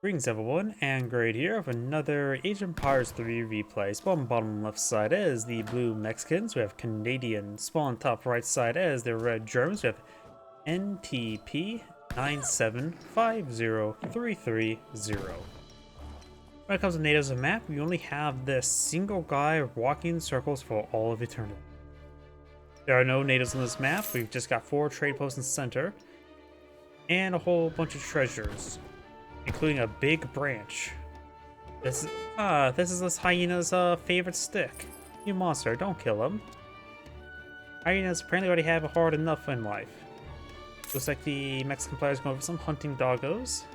Greetings everyone, and Grade here with another Age of Empires 3 replay. Spawn on bottom left side as the blue Mexicans, we have Canadian. Spawn on top right side as the red Germans, we have ntp9750330. When it comes to natives of the map, we only have this single guy walking in circles for all of eternity. There are no natives on this map, we've just got 4 trade posts in the center, and a whole bunch of treasures, including a big branch. This is this hyena's favorite stick. You monster, don't kill him. Hyenas apparently already have it hard enough in life. Looks like the Mexican player's going for some hunting doggos.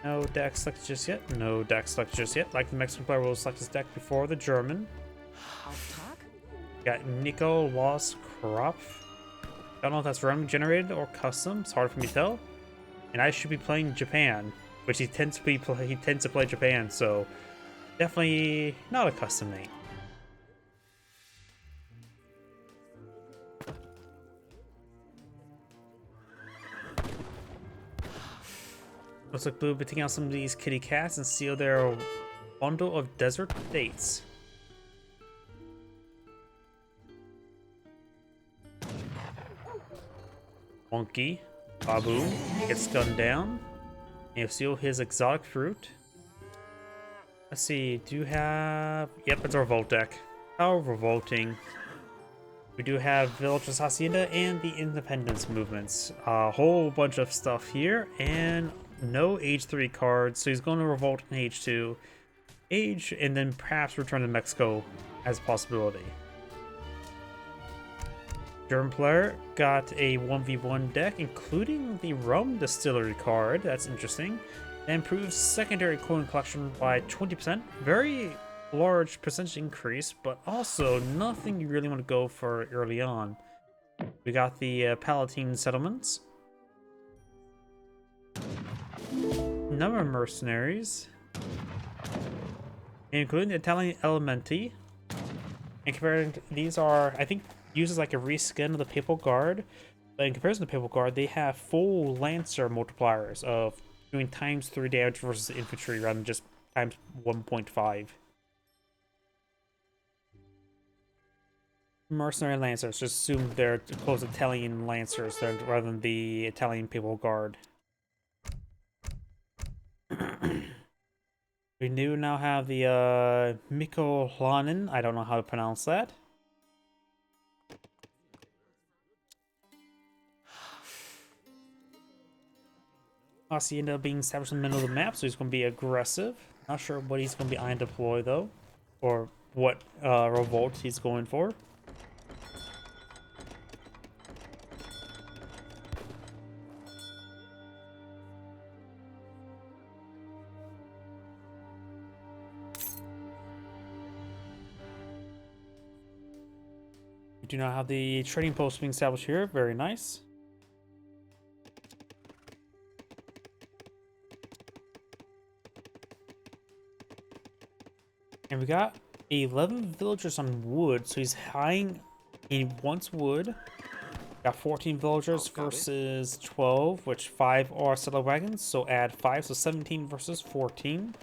No deck selected just yet. No deck selected just yet. Like the Mexican player will select his deck before the German. Got Nico Lost Crop. Don't know if that's random generated or custom. It's hard for me to tell. And I should be playing Japan, which he tends to play Japan, so definitely not a custom mate. Looks like Blue will be taking out some of these kitty cats and seal their bundle of desert dates. Monkey. Babu gets gunned down. And he'll seal his exotic fruit. Let's see, do you have... Yep, it's our revolt deck. How revolting. We do have Village's Hacienda and the Independence movements. A whole bunch of stuff here, and no Age 3 cards, so he's going to revolt in Age 2. Age, and then perhaps return to Mexico as a possibility. German player got a 1v1 deck, including the rum distillery card. That's interesting. And improves secondary coin collection by 20%. Very large percentage increase, but also nothing you really want to go for early on. We got the Palatine settlements. Number of mercenaries, including the Italian Elementi. And comparing, these are, I think, uses like a reskin of the Papal Guard, but in comparison to the Papal Guard, they have full Lancer multipliers of doing ×3 damage versus the infantry rather than just ×1.5. Mercenary Lancers, just assume they're close Italian Lancers rather than the Italian Papal Guard. We do now have the Mikolanen, I don't know how to pronounce that. Hacienda being established in the middle of the map, so he's going to be aggressive. Not sure what he's going to be eyeing to deploy, though. Or what revolt he's going for. We do not have the trading post being established here. Very nice. And we got 11 villagers on wood, so he's eyeing. He wants wood. Got 14 villagers versus 12, which 5 are settler wagons, so add 5, so 17 versus 14.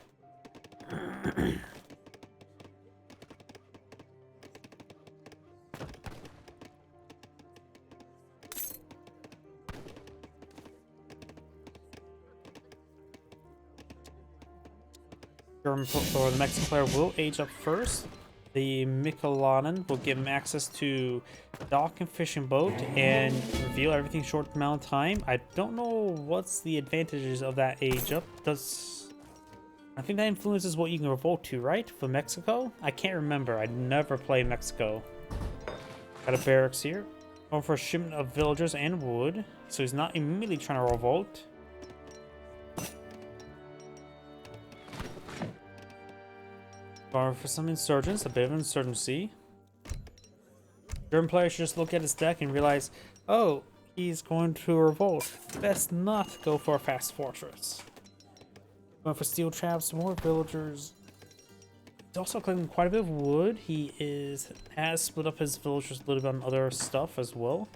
Or the Mexican player will age up first. The Mikolanen will give him access to dock and fishing boat and reveal everything short amount of time. I don't know what's the advantages of that age up. I think that influences what you can revolt to, right? For Mexico? I can't remember. I never played Mexico. Got a barracks here. Going for a shipment of villagers and wood. So he's not immediately trying to revolt. For some insurgents, a bit of insurgency. German players should just look at his deck and realize, oh, he's going to revolt. Best not go for a fast fortress. Going for steel traps, more villagers. He's also collecting quite a bit of wood. He has split up his villagers a little bit on other stuff as well.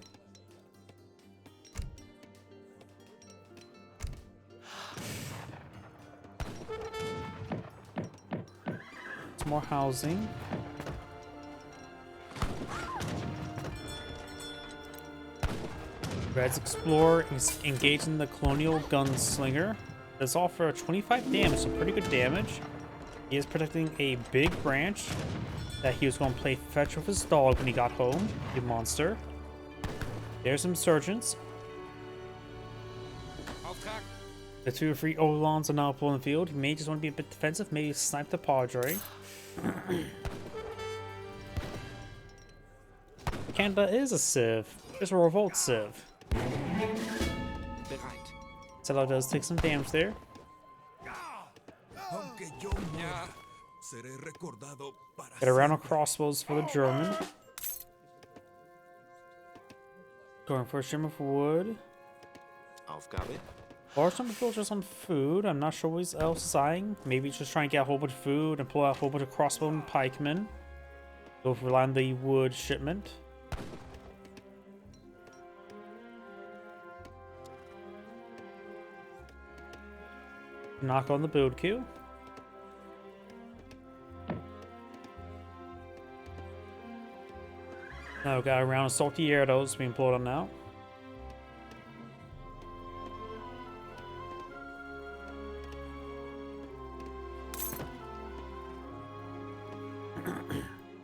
some more housing. Red's Explorer is engaging the Colonial Gunslinger. Does offer 25 damage, so pretty good damage. He is protecting a big branch that he was going to play fetch with his dog when he got home. A monster. There's Insurgents. The 2 or 3 Olans are now pulling the field. He may just want to be a bit defensive, maybe snipe the Padre. Canada is a Civ. It's a Revolt Civ. Cello does take some damage there. Get around on crossbows for the German. Going for a shim of wood. Large number of villagers on food. I'm not sure what else is eyeing. Maybe just trying to get a whole bunch of food and pull out a whole bunch of crossbow and pikemen. Go for rely on the wood shipment. Knock on the build queue. Now we've got a round of salty arrows being pulled on now.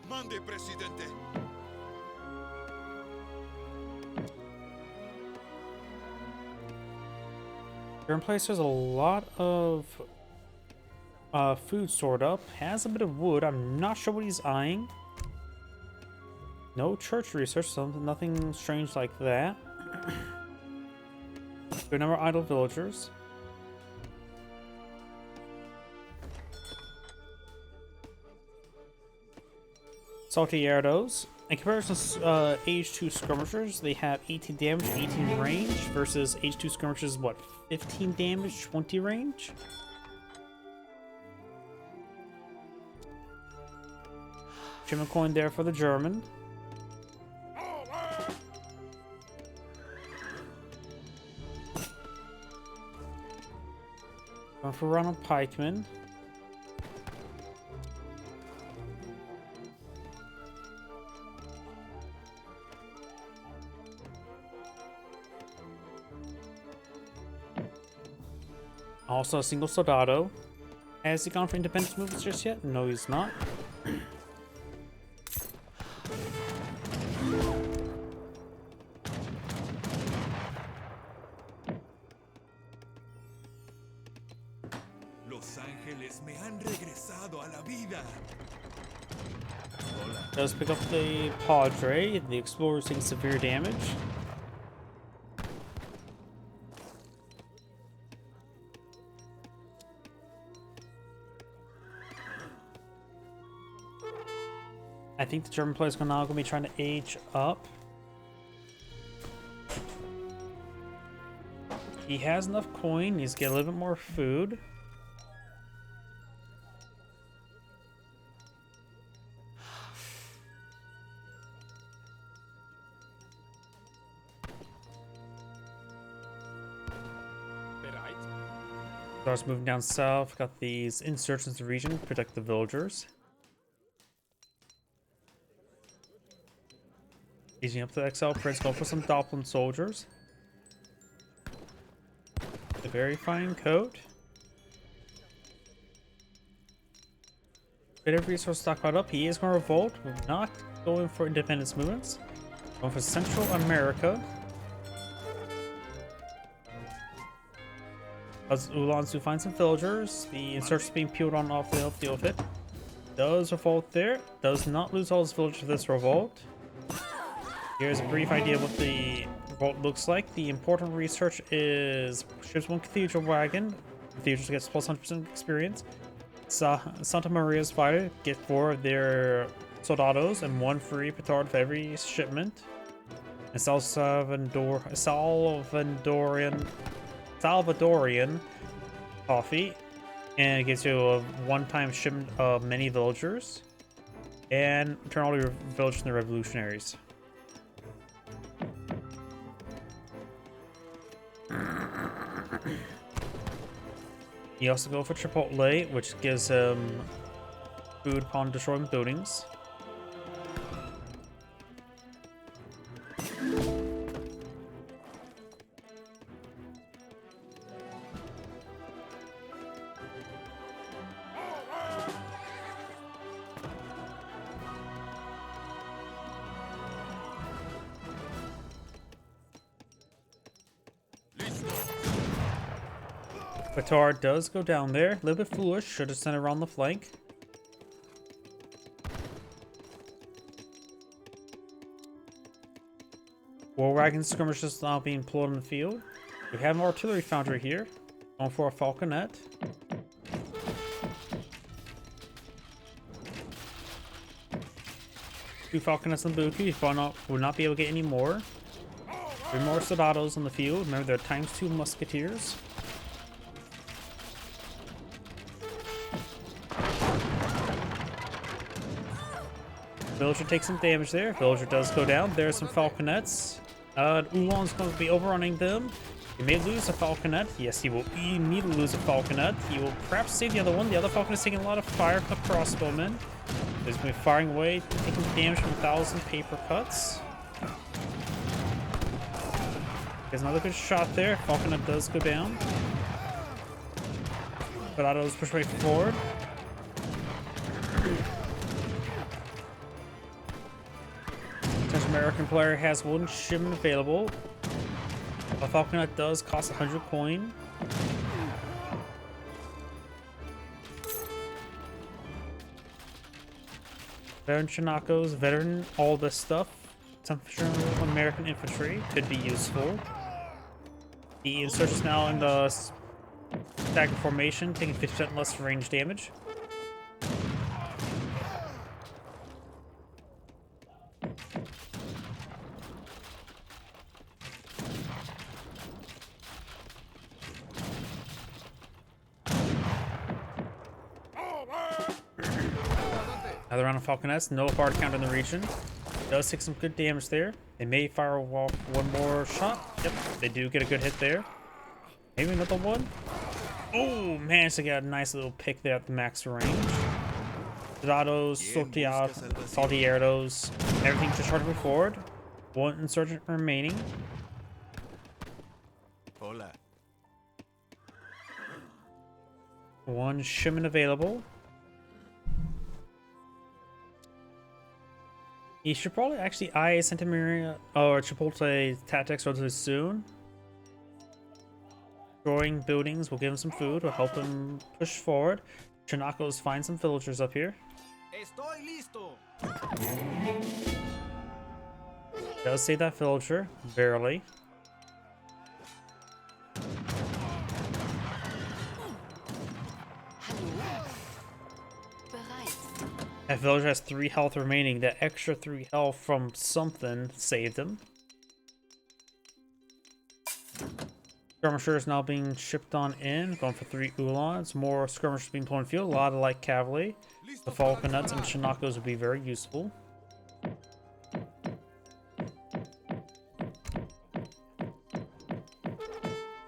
Mande, Presidente. German place has a lot of food stored up. Has a bit of wood. I'm not sure what he's eyeing. No church research, so nothing strange like that. Good number of idle villagers. Salty arrows. In comparison to Age 2 skirmishers, they have 18 damage, 18 range, versus Age 2 skirmishers, what, 15 damage, 20 range? German coin there for the German. Going for Ronald Pikeman. Also a single soldado. Has he gone for independence movements just yet? No, he's not. Los ángeles me han regresado a la vida. Does pick up the Padre. The Explorer is taking severe damage. I think the German players are now going to be trying to age up. He has enough coin. He's getting a little bit more food. Starts moving down south. Got these insurgents in the region to protect the villagers. Easing up the Exile Prince, going for some Doppelin soldiers. A very fine coat. Bit of resource stockpiled up. He is going to revolt. We're not going for independence movements. Going for Central America. As Ulans do find some villagers. The insurgents being peeled on off the deal with it. Does revolt there. Does not lose all his villagers for this revolt. Here's a brief idea of what the revolt looks like. The important research is ships 1 cathedral wagon. Cathedrals gets plus 100% experience. Santa Maria's fighter get 4 of their soldados and 1 free petard for every shipment. And Salvadorian coffee, and it gives you a one-time shipment of many villagers. And turn all your villagers into revolutionaries. You also go for Chipotle, which gives him food upon destroying buildings. Petard does go down there. A little bit foolish. Should have sent it around the flank. War wagon skirmishers now being pulled in the field. We have an artillery foundry here. Going for a falconet. Two falconets and Buki. Will not be able to get any more. 3 more soldados on the field. Remember, they're ×2 musketeers. Villager takes some damage there. Villager does go down. There's some falconets. Ulan's going to be overrunning them. He may lose a falconet. Yes, he will immediately lose a falconet. He will perhaps save the other one. The other falconet is taking a lot of fire from the crossbowmen. He's going to be firing away, taking damage from 1,000 paper cuts. There's another good shot there. Falconet does go down. Soldados push right forward. American player has 1 shipment available. A falconet does cost 100 coin. Veteran Chinakos, veteran, all this stuff. Some American infantry could be useful. The insurgents now in the stagger formation, taking 50% less range damage. Another round of falconets, no hard count in the region. Does take some good damage there. They may fire off 1 more shot. Yep, they do get a good hit there. Maybe another one. Oh, managed to get a nice little pick there at the max range. Soldados, Saltieros, everything just trying to move forward. 1 insurgent remaining. Hola. 1 shipment available. He should probably actually eye Santamaria or Chipotle tactics relatively soon. Destroying buildings will give him some food, will help him push forward. Chinakos find some villagers up here. Estoy listo. Does save that villager, barely. That villager has 3 health remaining. That extra 3 health from something saved him. Skirmishers now being shipped on in, going for 3 Ulans. More skirmishers being pulled in field. A lot of light cavalry. The falconets and Chinakos would be very useful.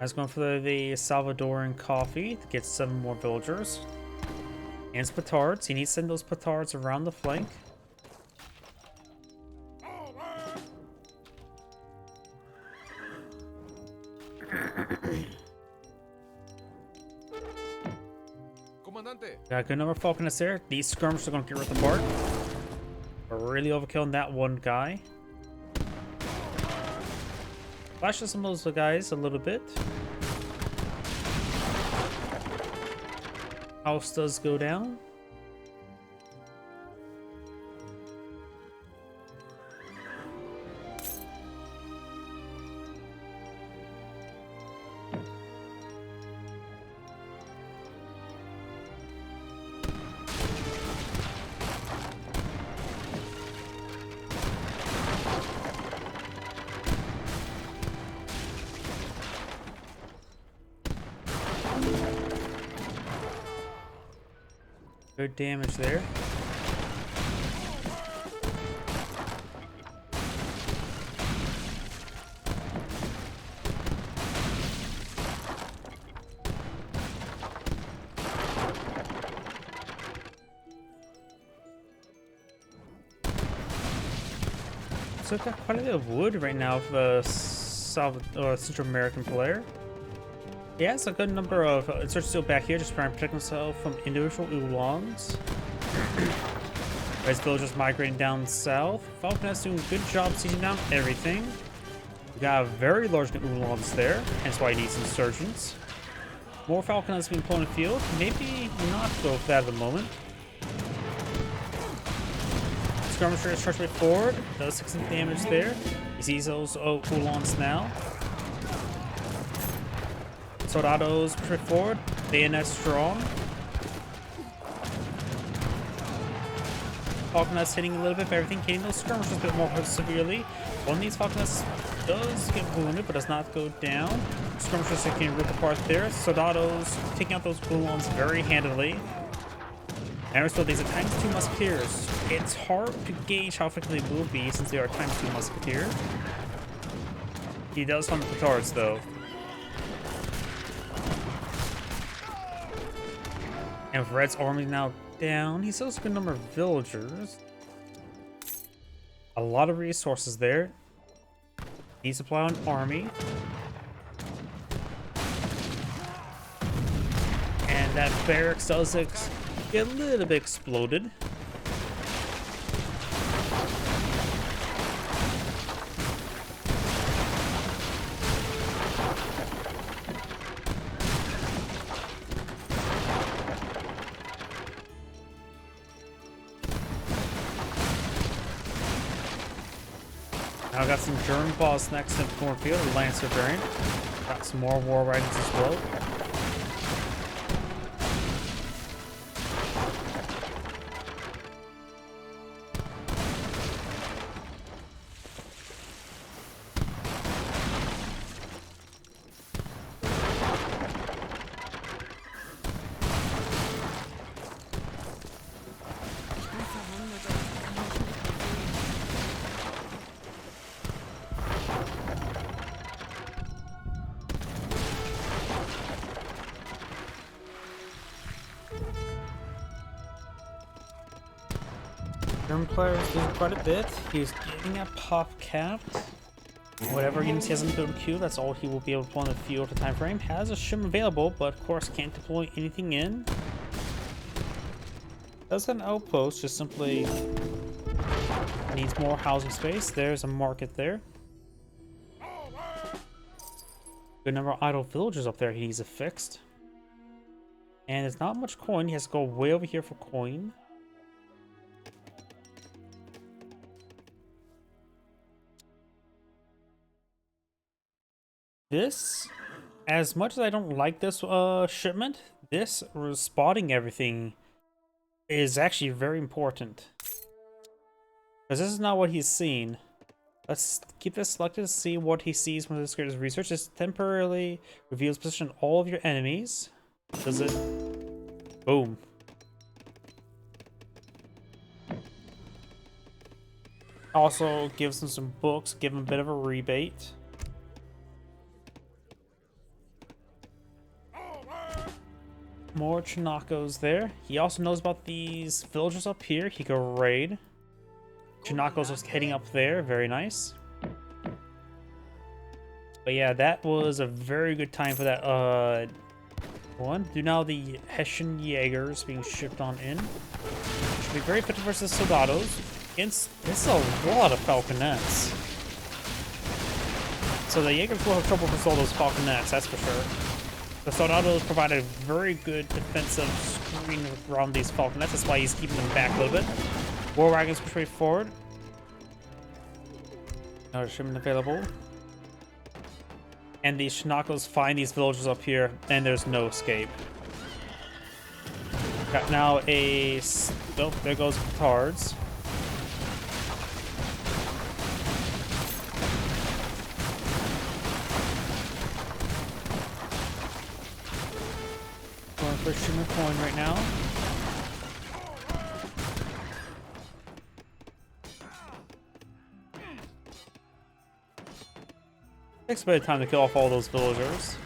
I was going for the Salvadoran coffee to get 7 more villagers. And his petards. He needs to send those petards around the flank. Got a good number of falconets there. These skirmishers are going to get ripped apart. We're really overkilling that one guy. Flashes some of those guys a little bit. House does go down. Good damage there. So I've got quite a bit of wood right now for the Central American player. He has a good number of inserts still back here, just trying to protect himself from individual oolongs. His villagers migrating down south. Falconet's doing a good job sieging down everything. We got a very large oolongs there, hence why he needs insurgents. More Falconets being put in the field. Maybe not go for that at the moment. Skirmisher is charged forward. Does 6 damage there. He sees those oolongs now. Soldados push forward. Bayonet strong. Falconets hitting a little bit of everything, hitting those skirmishers a bit more severely. One of these Falconets does get wounded, but does not go down. Skirmishers getting ripped apart there. Soldados taking out those oolongs very handily. And so these are ×2 musketeers. It's hard to gauge how effective they will be since they are ×2 musketeers. He does hunt the petards though. And with Red's army now down, he still has a good number of villagers. A lot of resources there. Supply on army. And that barracks does get a little bit exploded. Now I got some German balls next in the cornfield, a Lancer variant. Got some more war wagons as well. German player is doing quite a bit. He's getting a pop capped. Whatever units he has in the build queue, that's all he will be able to play on the field at the time frame. Has a shim available, but of course can't deploy anything in. Does an outpost, just simply needs more housing space. There's a market there. Good number of idle villagers up there he needs it fixed. And there's not much coin. He has to go way over here for coin. This, as much as I don't like this shipment, this spotting everything is actually very important. Because this is not what he's seen. Let's keep this selected to see what he sees when this creates research. This temporarily reveals position of all of your enemies. Does it? Boom. Also gives him some books, give him a bit of a rebate. More Chinacos there. He also knows about these villagers up here. He can raid. Chinacos was heading up there. Very nice. But yeah, that was a very good time for that one. Do now the Hessian Jaegers being shipped on in. Should be very effective versus Soldados. This is a lot of Falconets. So the Jaegers will have trouble with all those Falconets, that's for sure. The Soldados provide a very good defensive screen around these Falconets. That's why he's keeping them back a little bit. War wagons push straight forward. Another shipment available. And these Chinacos find these villagers up here, and there's no escape. Got now a... Oh, there goes petards. For shimmer coin right now. Takes a bit of time to kill off all those villagers.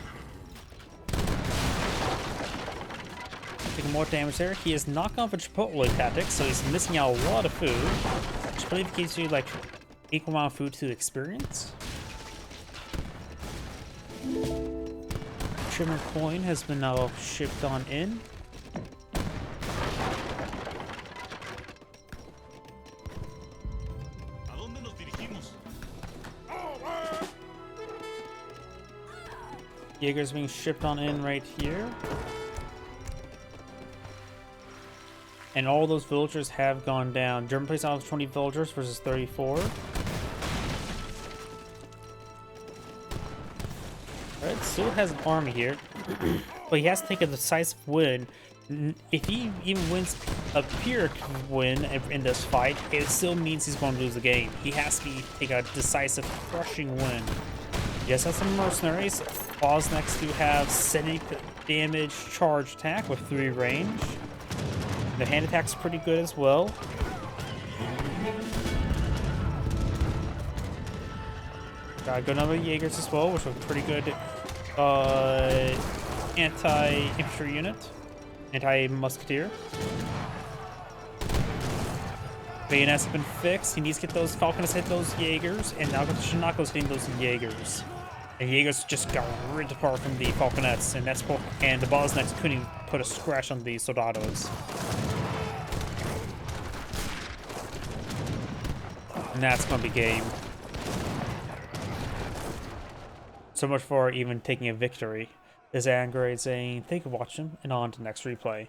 Taking more damage there. He is not going for Chipotle tactics, so he's missing out a lot of food. Which I believe gives you like equal amount of food to experience. Trimmer coin has been now shipped on in. ¿A dónde nos dirigimos? Jaeger's being shipped on in right here. And all those villagers have gone down. German plays out 20 villagers versus 34. Alright, still has an army here. But he has to take a decisive win. If he even wins a Pyrrhic win in this fight, it still means he's going to lose the game. He has to take a decisive, crushing win. Yes, has some mercenaries. Boss next to have Scenic damage charge attack with 3 range. The hand attack's pretty good as well. Got a good number of Jaegers as well, which are pretty good anti-infantry unit. Anti-musketeer. Bayonets have been fixed. He needs to get those Falconets hit those Jaegers, and now Shinako's hitting those Jaegers. And Jaegers just got ripped apart from the Falconets, and the Bosniaks couldn't even put a scratch on the Soldados. And that's gonna be game. So much for even taking a victory. This is Angry saying thank you for watching, and on to the next replay.